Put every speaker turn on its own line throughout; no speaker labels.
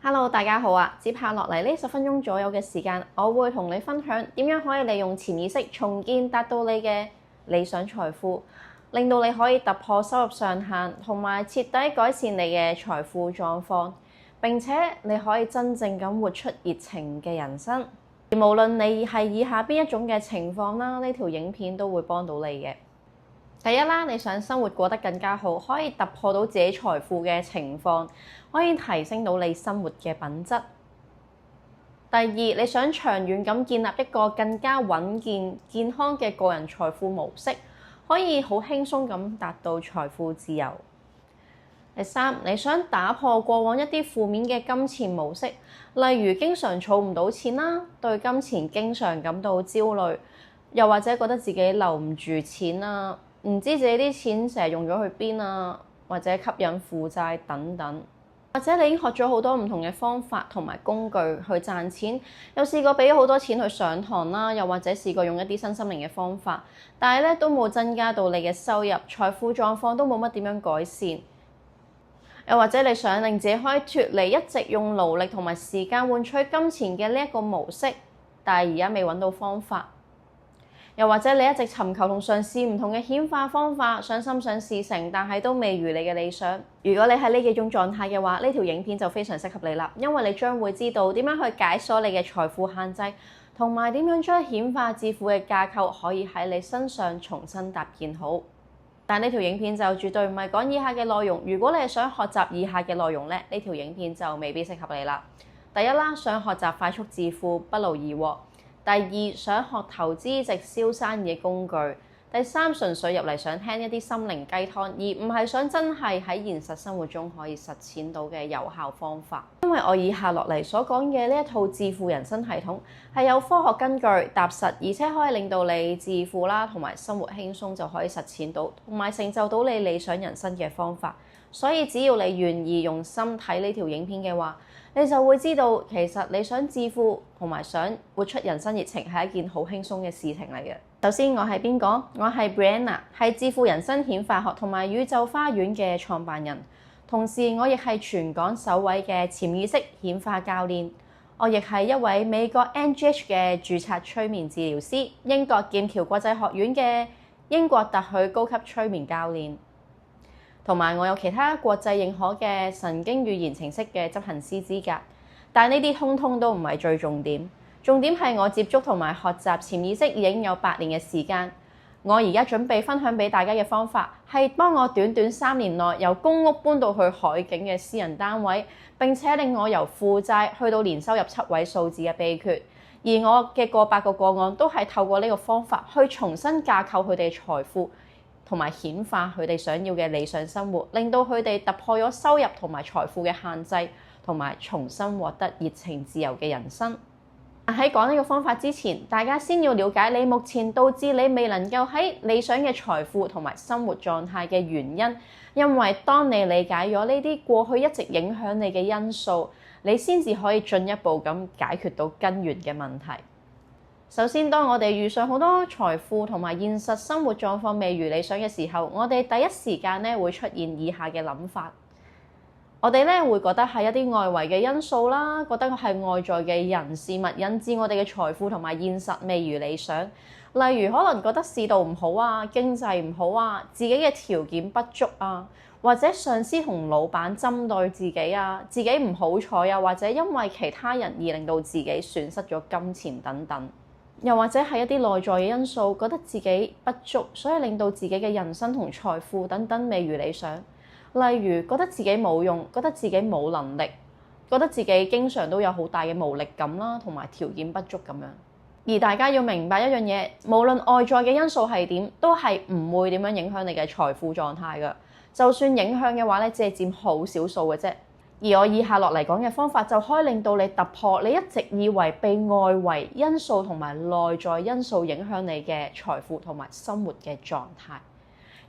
Hello，大家好啊！接下落嚟呢10分鐘左右嘅時間，我會同你分享點樣可以利用潛意識重建，達到你嘅理想財富，令到你可以突破收入上限，同埋徹底改善你嘅財富狀況，並且你可以真正咁活出熱情嘅人生。而無論你係以下邊一種嘅情況啦，呢條影片都會幫到你嘅。第一啦，你想生活過得更加好，可以突破到自己財富嘅情況，可以提升到你生活嘅品質。第二，你想長遠咁建立一個更加穩健、健康嘅個人財富模式，可以好輕鬆咁達到財富自由。第三，你想打破過往一啲負面嘅金錢模式，例如經常儲唔到錢啦，對金錢經常感到焦慮，又或者覺得自己留唔住錢啊，唔知自己啲錢成日用咗去邊啊，或者吸引負債等等。或者你已經學咗好多唔同嘅方法同埋工具去賺錢，有試過俾好多錢去上堂啦，又或者試過用一啲身心靈嘅方法，但係咧都冇增加到你嘅收入，財富狀況都冇乜點樣改善。又或者你想令自己可以脫離一直用勞力同埋時間換取金錢嘅呢一個模式，但係而家未揾到方法。又或者你一直尋求同嘗試唔同嘅顯化方法，想心想事成，但係都未如你嘅理想。如果你係呢幾種狀態嘅話，呢條影片就非常適合你啦，因為你將會知道點樣去解鎖你嘅財富限制，同埋點樣將顯化致富嘅架構可以喺你身上重新搭建好。但呢條影片就絕對唔係講以下嘅內容。如果你係想學習以下嘅內容咧，呢條影片就未必適合你啦。第一啦，想學習快速致富，不勞而獲。第二，想學投資直銷生意嘅工具。第三，純粹入嚟想聽一啲心靈雞湯，而唔係想真係喺現實生活中可以實踐到嘅有效方法。因為我以下落嚟所講嘅呢一套致富人生系統係有科學根據、踏實，而且可以令到你致富啦，同埋生活輕鬆就可以實踐到，同埋成就到你理想人生嘅方法。所以只要你願意用心睇呢條影片嘅話，你就會知道其實你想致富同埋想活出人生熱情係一件好輕鬆嘅事情嚟嘅。首先我係邊個？我係 Brianna， 係致富人生顯化學同埋宇宙花園嘅創辦人，同時我亦係全港首位嘅潛意識顯化教練。我亦係一位美國 NGH 嘅註冊催眠治療師，英國劍橋國際學院嘅英國特許高級催眠教練。同埋我有其他國際認可嘅神經語言程式嘅執行師資格，但呢啲通通都唔係最重點。重點係我接觸同埋學習潛意識已經有8年嘅時間。我而家準備分享俾大家嘅方法，係幫我短短3年內由公屋搬到去海景嘅私人單位，並且令我由負債去到年收入7位數字嘅秘訣。而我嘅過百個個案都係透過呢個方法去重新架構佢哋財富，同埋顯化佢哋想要嘅理想生活，令到佢哋突破咗收入同埋財富嘅限制，同埋重新獲得熱情自由嘅人生。喺講呢個方法之前，大家先要了解你目前導致你未能夠喺理想嘅財富同埋生活狀態嘅原因。因為當你理解咗呢啲過去一直影響你嘅因素，你先至可以進一步咁解決到根源嘅問題。首先，當我哋遇上好多財富同埋現實生活狀況未如理想嘅時候，我哋第一時間會出現以下嘅諗法。我哋會覺得係一啲外圍嘅因素啦，覺得係外在嘅人事物引致我哋嘅財富同埋現實未如理想。例如可能覺得市道唔好啊，經濟唔好啊，自己嘅條件不足啊，或者上司同老闆針對自己啊，自己唔好彩啊，或者因為其他人而令到自己損失咗金錢等等。又或者係一啲內在嘅因素，覺得自己不足，所以令到自己嘅人生同財富等等未如理想。例如覺得自己冇用，覺得自己冇能力，覺得自己經常都有好大嘅無力感啦，同埋條件不足咁樣。而大家要明白一樣嘢，無論外在嘅因素係點，都係唔會點樣影響你嘅財富狀態㗎。就算影響嘅話咧，只係佔好少數嘅啫。而我以下落嚟講嘅方法就可以令到你突破你一直以為被外圍因素同埋內在因素影響你嘅財富同埋生活嘅狀態。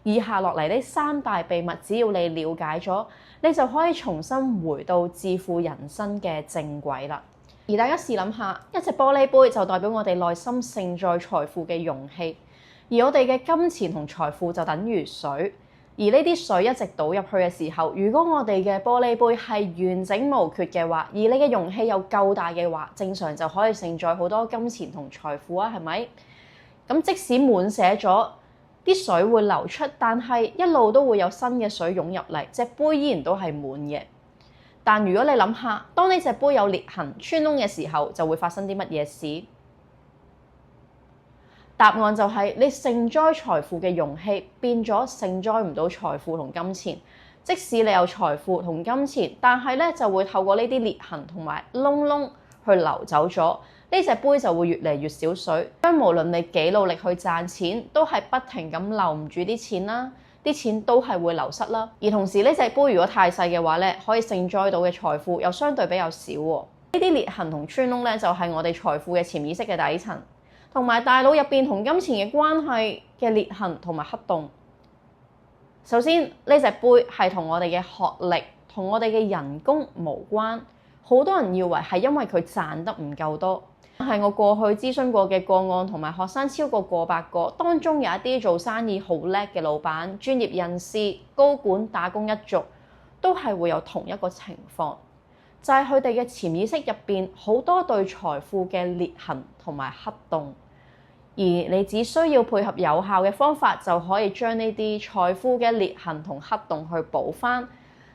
以下落嚟呢3大秘密，只要你了解咗，你就可以重新回到致富人生嘅正軌啦。而大家試諗下，一隻玻璃杯就代表我哋內心盛載財富嘅容器，而我哋嘅金錢同財富就等於水。而呢啲水一直倒入去嘅時候，如果我哋嘅玻璃杯係完整無缺嘅話，而你嘅容器又夠大嘅話，正常就可以承載好多金錢同財富啊，係咪？咁即使滿瀉咗，啲水會流出，但係一路都會有新嘅水湧入嚟，隻杯依然都係滿嘅。但如果你諗下，當呢隻杯有裂痕穿窿嘅時候，就會發生啲乜嘢事？答案就係你盛載財富嘅容器變咗盛載唔到財富同金錢。即使你有財富同金錢，但係咧就會透過呢啲裂痕同埋窿去流走咗，呢隻杯就會越嚟越少水。因為無論你幾努力去賺錢，都係不停咁留唔住啲錢啦，啲錢都係會流失啦。而同時呢隻杯如果太細嘅話咧，可以盛載到嘅財富又相對比較少。呢啲裂痕同穿窿咧，就係我哋財富嘅潛意識嘅底層，同埋大腦入邊同金錢嘅關係嘅裂痕同埋黑洞。首先呢隻杯係同我哋嘅學歷同我哋嘅人工無關，好多人以為係因為佢賺得唔夠多。但係我過去諮詢過嘅個案同埋學生超過百個，當中有一啲做生意好叻嘅老闆、專業人士、高管、打工一族，都係會有同一個情況，就係佢哋嘅潛意識入邊好多對財富嘅裂痕同埋黑洞，而你只需要配合有效嘅方法，就可以將呢啲財富嘅裂痕同黑洞去補翻，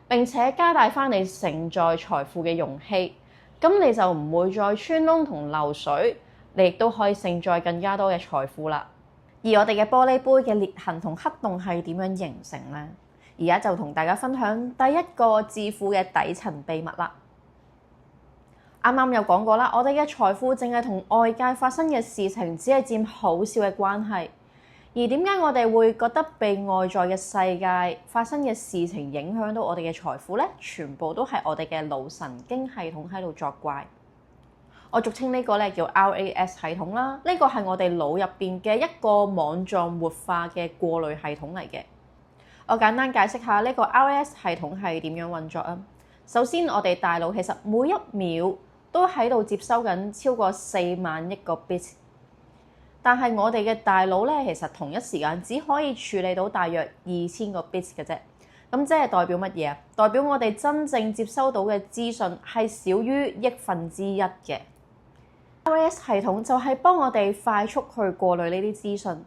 並且加大翻你盛載財富嘅容器。咁你就唔會再穿窿同漏水，你亦都可以盛載更加多嘅財富啦。而我哋嘅玻璃杯嘅裂痕同黑洞係點樣形成呢？而家就同大家分享第一個致富嘅底層秘密啦。啱啱有講過啦，我哋嘅財富淨係同外界發生嘅事情只係佔好少嘅關係。而點解我哋會覺得被外在嘅世界發生嘅事情影響到我哋嘅財富呢？全部都係我哋嘅腦神經系統喺度作怪。我俗稱呢個咧叫 RAS 系統啦。呢個係我哋腦入邊嘅一個網狀活化嘅過濾系統嚟嘅。我簡單解釋下呢個 RAS 系統係點樣運作啊。首先，我哋大腦其實每一秒都喺度接收緊超過4萬億個 bit。但係我哋嘅大腦咧，其實同一時間只可以處理到大約2000個 bits 嘅啫。咁即係代表乜嘢啊？代表我哋真正接收到嘅資訊係少於1/1000嘅。RAS 系統就係幫我哋快速去過濾呢啲資訊。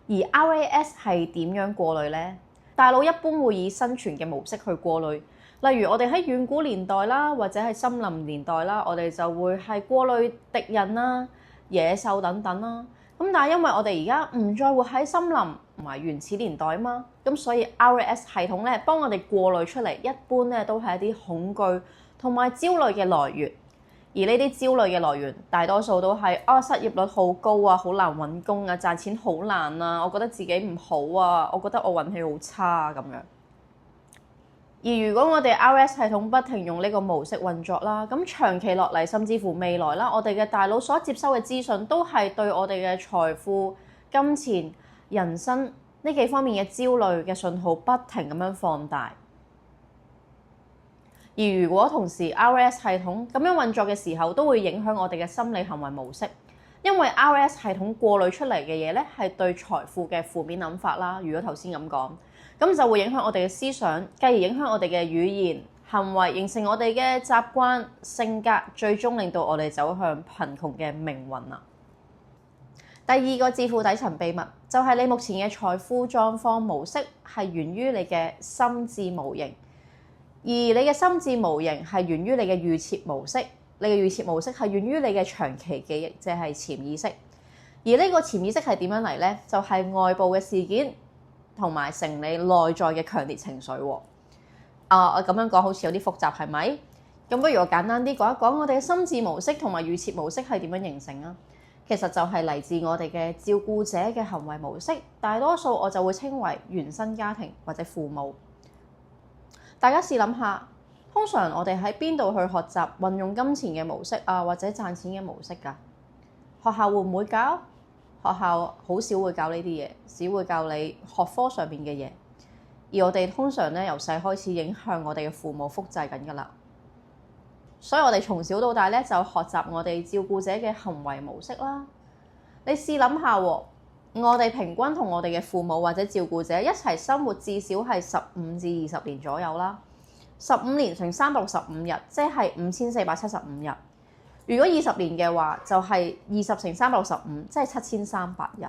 而 RAS 係點樣過濾呢？大腦一般會以生存嘅模式去過濾。例如我哋喺遠古年代啦，或者係森林年代啦，我哋就會係過濾敵人啦、野獸等等啦。咁但係因為我哋而家唔再活喺森林同埋原始年代啊嘛，咁所以 RAS 系統咧幫我哋過濾出嚟，一般咧都係一啲恐懼同埋焦慮嘅來源。而呢啲焦慮嘅來源，大多數都係失業率好高啊，好難揾工啊，賺錢好難啊，我覺得自己唔好啊，我覺得我運氣好差啊咁樣。而如果我哋 RAS 系統不停用呢個模式運作啦，咁長期落嚟，甚至乎未來啦，我哋嘅大腦所接收嘅資訊都係對我哋嘅財富、金錢、人生呢幾方面嘅焦慮嘅信號不停咁樣放大。而如果同時 RAS 系統咁樣運作嘅時候，都會影響我哋嘅心理行為模式，因為 RAS 系統過濾出嚟嘅嘢咧係對財富嘅負面諗法啦。如果頭先咁講，咁就會影響我哋嘅思想，繼而影響我哋嘅語言、行為，形成我哋嘅習慣、性格，最終令到我哋走向貧窮嘅命運啦。第二個致富底層秘密就係你目前嘅財富狀況模式係源於你嘅心智模型，而你嘅心智模型係源於你嘅預設模式，你嘅預設模式係源於你嘅長期記憶，即係潛意識。而呢個潛意識係點樣嚟呢？就係外部嘅事件同埋成你內在嘅強烈情緒。我咁樣講好似有啲複雜，係咪？咁不如我簡單啲講一講我哋嘅心智模式同埋預設模式係點樣形成啊？其實就係嚟自我哋嘅照顧者嘅行為模式，大多數我就會稱為原生家庭或者父母。大家試諗下，通常我哋喺邊度去學習運用金錢嘅模式或者賺錢嘅模式㗎？學校會唔會教？學校好少會教呢啲嘢，只會教你學科上面嘅嘢。而我哋通常咧由細開始影響我哋嘅父母複製緊㗎啦。所以我哋從小到大咧就學習我哋照顧者嘅行為模式啦。你試諗下喎，我哋平均同我哋嘅父母或者照顧者一齊生活至少係15至20年左右啦。15年乘365日，即係5475日。如果20年嘅話，就係20乘365，即係7300日。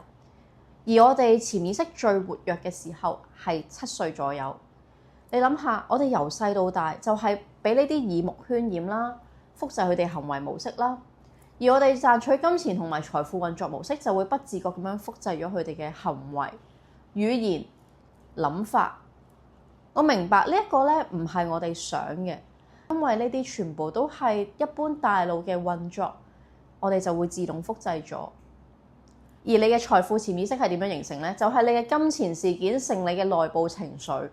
而我哋潛意識最活躍嘅時候係7歲左右。你諗下，我哋由細到大就係俾呢啲耳目渲染啦，複製佢哋行為模式啦。而我哋賺取金錢同埋財富運作模式就會不自覺咁樣複製咗佢哋嘅行為、語言、諗法。我明白呢一個咧唔係我哋想嘅，因為呢啲全部都係一般大腦嘅運作，我哋就會自動複製咗。而你嘅財富潛意識係點樣形成呢？就係你嘅金錢事件成你嘅內部情緒。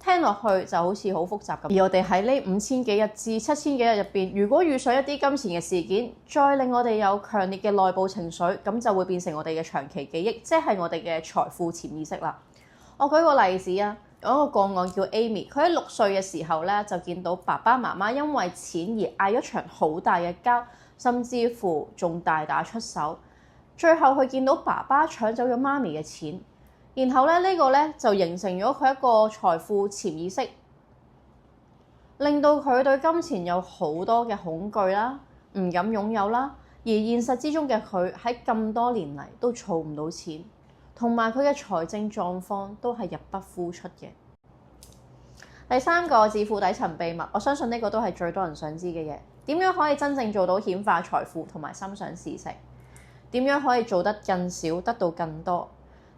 聽落去就好似好複雜咁。而我哋喺呢5000幾日至7000幾日入邊，如果遇上一啲金錢嘅事件，再令我哋有強烈嘅內部情緒，咁就會變成我哋嘅長期記憶，即係我哋嘅財富潛意識啦。我舉個例子啊，有一個個案叫 Amy， 佢喺6歲嘅時候咧就見到爸爸媽媽因為錢而嗌咗場好大嘅交，甚至乎仲大打出手。最後佢見到爸爸搶走咗媽咪嘅錢。然後咧，呢個咧就形成咗佢一個財富潛意識，令到佢對金錢有好多嘅恐懼啦，唔敢擁有啦。而現實之中嘅佢喺咁多年嚟都儲唔到錢，同埋佢嘅財政狀況都係入不敷出嘅。第三個致富底層秘密，我相信呢個都係最多人想知嘅嘢。點樣可以真正做到顯化財富同埋心想事成？點樣可以做得更少，得到更多？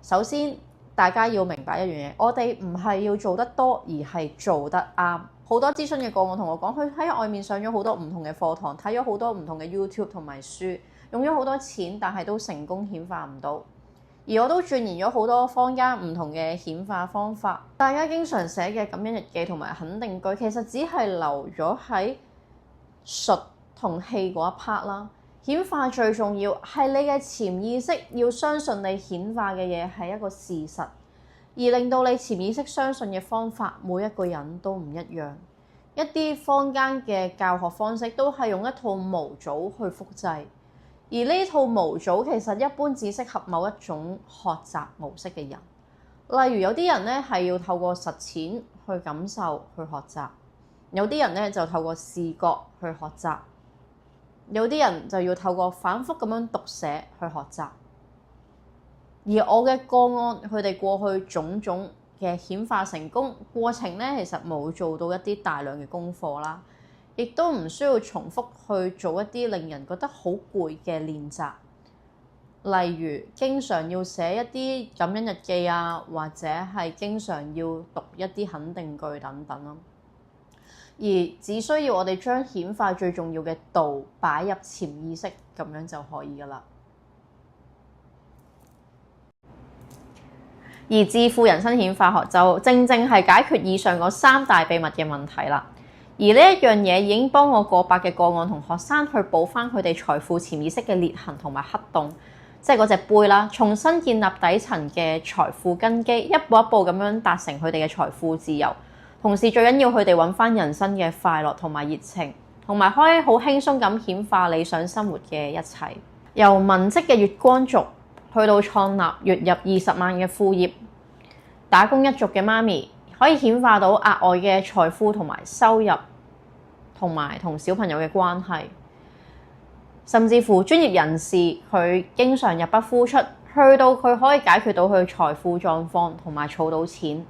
首先，大家要明白一樣嘢，我哋唔係要做得多，而係做得啱。好多諮詢嘅個案同我講，佢喺外面上咗好多唔同嘅課堂，睇咗好多唔同嘅 YouTube 同埋書，用咗好多錢，但係都成功顯化唔到。而我都鑽研咗好多坊間唔同嘅顯化方法。大家經常寫嘅感恩日記同埋肯定句，其實只係留咗喺術同氣嗰一 part 啦。顯化最重要係你嘅潛意識要相信你顯化嘅嘢係一個事實，而令到你潛意識相信嘅方法，每一個人都唔一樣。一啲坊間嘅教學方式都係用一套模組去複製，而呢套模組其實一般只適合某一種學習模式嘅人。例如有啲人咧係要透過實踐去感受去學習，有啲人咧就透過視覺去學習。有啲人就要透過反覆咁樣讀寫去學習，而我嘅個案，佢哋過去種種嘅顯化成功過程咧，其實冇做到一啲大量嘅功課啦，亦都唔需要重複去做一啲令人覺得好攰嘅練習，例如經常要寫一啲感恩日記啊，或者係經常要讀一啲肯定句等等咯。而只需要我哋將顯化最重要嘅道擺入潛意識，咁樣就可以噶啦。而致富人生顯化學就正正係解決以上嗰3大秘密嘅問題啦。而呢一樣嘢已經幫我過百嘅個案同學生去補翻佢哋財富潛意識嘅裂痕同埋黑洞，即係嗰隻杯啦，重新建立底層嘅財富根基，一步一步咁樣達成佢哋嘅財富自由。同時最緊要佢哋揾翻人生嘅快樂同埋熱情，同埋可以好輕鬆咁顯化理想生活嘅一切。由文職嘅月光族去到創立月入20萬嘅副業，打工一族嘅媽咪可以顯化到額外嘅財富同埋收入，同埋同小朋友嘅關係，甚至乎專業人士佢經常入不敷出，去到佢可以解決到佢財富狀況同埋儲到錢。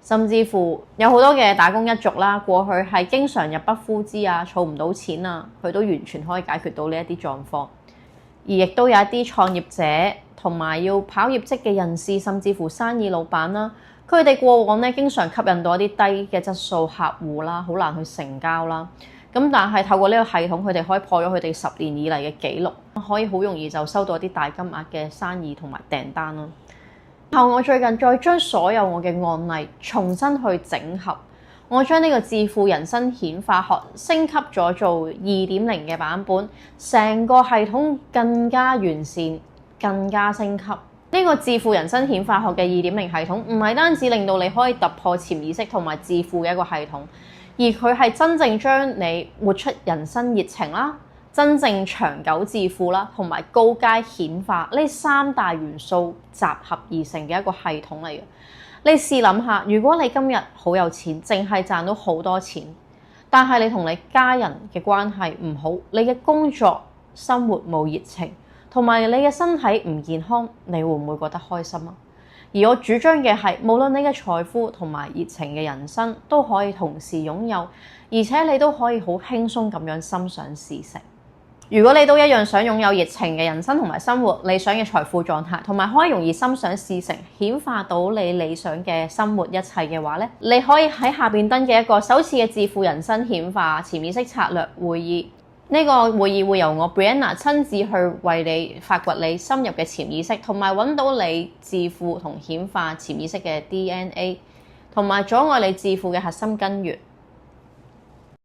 甚至乎有好多嘅打工一族啦，過去係經常入不敷支啊，儲唔到錢啊，佢都完全可以解決到呢一啲狀況。而亦都有一啲創業者同埋要跑業績嘅人士，甚至乎生意老闆啦，佢哋過往咧經常吸引到一啲低嘅質素客戶啦，好難去成交啦。咁但係透過呢個系統，佢哋可以破咗佢哋10年以嚟嘅紀錄，可以好容易就收到一啲大金額嘅生意同埋訂單啦。然後我最近再將所有我嘅案例重新去整合，我將呢個致富人生顯化學升級咗做2.0嘅版本，成個系統更加完善，更加升級。呢個致富人生顯化學嘅2.0系統唔係單止令到你可以突破潛意識同埋致富嘅一個系統，而佢係真正將你活出人生熱情啦、真正長久致富啦，同埋高階顯化呢3大元素集合而成嘅一個系統嚟嘅。你試諗下，如果你今日好有錢，淨係賺到好多錢，但係你同你家人嘅關係唔好，你嘅工作生活冇熱情，同埋你嘅身體唔健康，你會唔會覺得開心啊？而我主張嘅係，無論你嘅財富同埋熱情嘅人生都可以同時擁有，而且你都可以好輕鬆咁樣心想事成。如果你都一樣想擁有熱情嘅人生同埋生活，理想嘅財富狀態，同埋可以容易心想事成，顯化到你理想嘅生活一切嘅話咧，你可以喺下邊登記一個首次嘅致富人生顯化潛意識策略會議。呢個會議會由我 Brianna 親自去為你發掘你深入嘅潛意識，同埋揾到你致富同顯化潛意識嘅 DNA， 同埋阻礙你致富嘅核心根源。